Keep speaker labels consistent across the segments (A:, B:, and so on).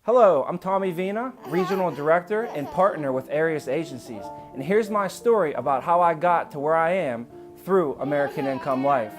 A: Hello, I'm Tommy Vena, Regional Director and Partner with Arius Agencies, and here's my story about how I got to where I am through American Income Life.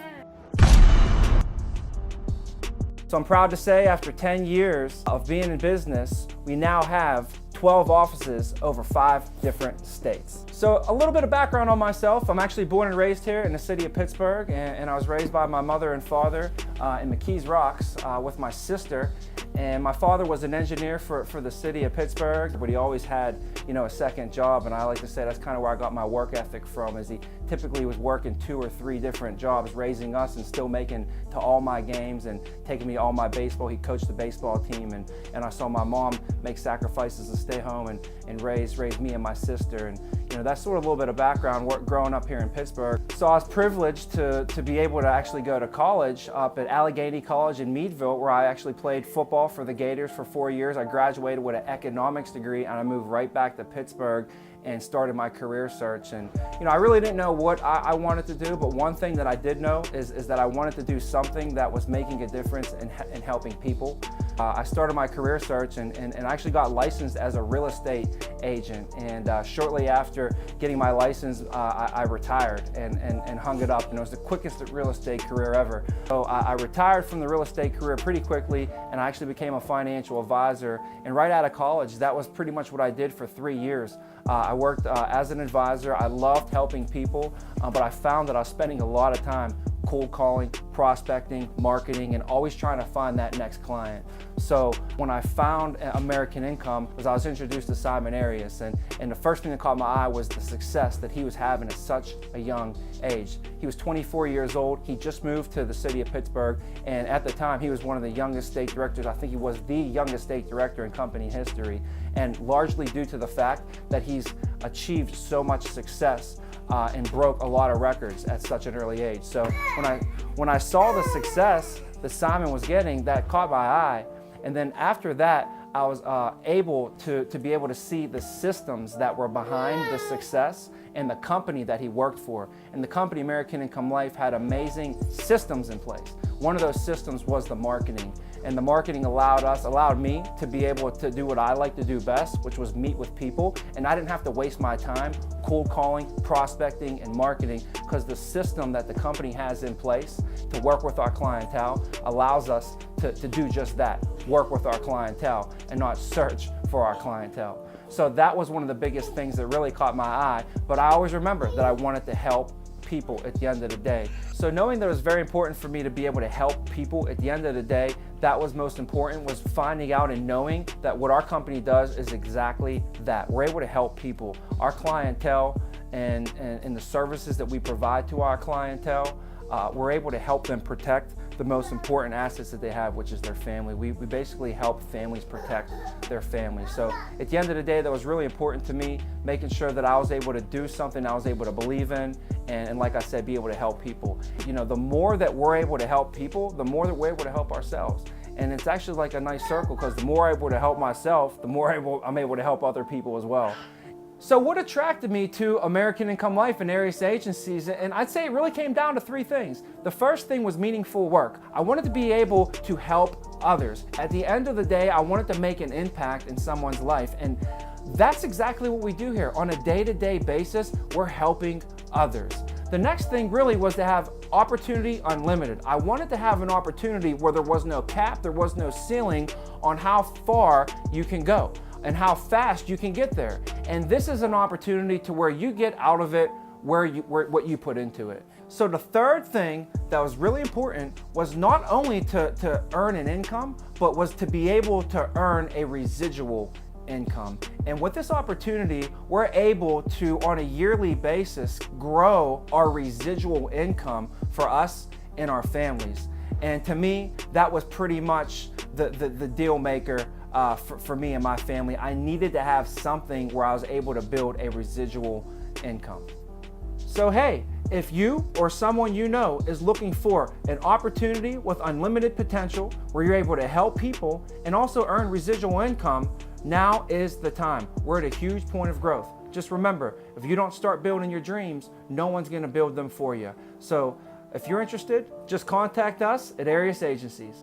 A: So I'm proud to say after 10 years of being in business, we now have 12 offices over 5 different states. So a little bit of background on myself. I'm actually born and raised here in the city of Pittsburgh, and I was raised by my mother and father in McKees Rocks with my sister. And my father was an engineer for the city of Pittsburgh, but he always had, a second job. And I like to say that's kind of where I got my work ethic from, is he typically was working 2 or 3 different jobs, raising us and still making to all my games and taking me all my baseball. He coached the baseball team, and I saw my mom make sacrifices to stay home and raise me and my sister. And that's sort of a little bit of background growing up here in Pittsburgh. So I was privileged to be able to actually go to college up at Allegheny College in Meadville, where I actually played football for the Gators for 4 years. I graduated with an economics degree, and I moved right back to Pittsburgh and started my career search. And I really didn't know what I wanted to do, but one thing that I did know is that I wanted to do something that was making a difference in helping people. I started my career search and I actually got licensed as a real estate agent. And shortly after getting my license, I retired and hung it up. And it was the quickest real estate career ever. So I retired from the real estate career pretty quickly, and I actually became a financial advisor. And right out of college, that was pretty much what I did for 3 years. I worked as an advisor. I loved helping people, but I found that I was spending a lot of time cold calling, prospecting, marketing, and always trying to find that next client. So when I found American Income, I was introduced to Simon Arius, and the first thing that caught my eye was the success that he was having at such a young age. He was 24 years old. He just moved to the city of Pittsburgh, and at the time he was one of the youngest state directors. I think he was the youngest state director in company history, and largely due to the fact that he's achieved so much success and broke a lot of records at such an early age. So when I saw the success that Simon was getting, that caught my eye. And then after that, I was able to be able to see the systems that were behind the success and the company that he worked for. And the company, American Income Life, had amazing systems in place. One of those systems was the marketing. And the marketing allowed me to be able to do what I like to do best, which was meet with people. And I didn't have to waste my time cold calling, prospecting, and marketing, because the system that the company has in place to work with our clientele allows us to do just that, work with our clientele and not search for our clientele. So that was one of the biggest things that really caught my eye. But I always remember that I wanted to help people at the end of the day. So knowing that it was very important for me to be able to help people at the end of the day, that was most important, was finding out and knowing that what our company does is exactly that. We're able to help people. Our clientele and the services that we provide to our clientele, we're able to help them protect the most important assets that they have, which is their family. We basically help families protect their families. So at the end of the day, that was really important to me, making sure that I was able to do something I was able to believe in, and like I said, be able to help people. The more that we're able to help people, the more that we're able to help ourselves. And it's actually like a nice circle, because the more I'm able to help myself, the more I'm able to help other people as well. So what attracted me to American Income Life and Arius Agencies? And I'd say it really came down to 3 things. The first thing was meaningful work. I wanted to be able to help others. At the end of the day, I wanted to make an impact in someone's life. And that's exactly what we do here. On a day-to-day basis, we're helping others. The next thing really was to have opportunity unlimited. I wanted to have an opportunity where there was no cap, there was no ceiling on how far you can go and how fast you can get there. And this is an opportunity to where you get out of it what you put into it. So the third thing that was really important was not only to earn an income, but was to be able to earn a residual income. And with this opportunity, we're able to, on a yearly basis, grow our residual income for us and our families. And to me, that was pretty much the deal maker for me and my family. I needed to have something where I was able to build a residual income. So hey, if you or someone you know is looking for an opportunity with unlimited potential where you're able to help people and also earn residual income, now is the time. We're at a huge point of growth. Just remember, if you don't start building your dreams, no one's going to build them for you. So if you're interested, just contact us at Arius Agencies.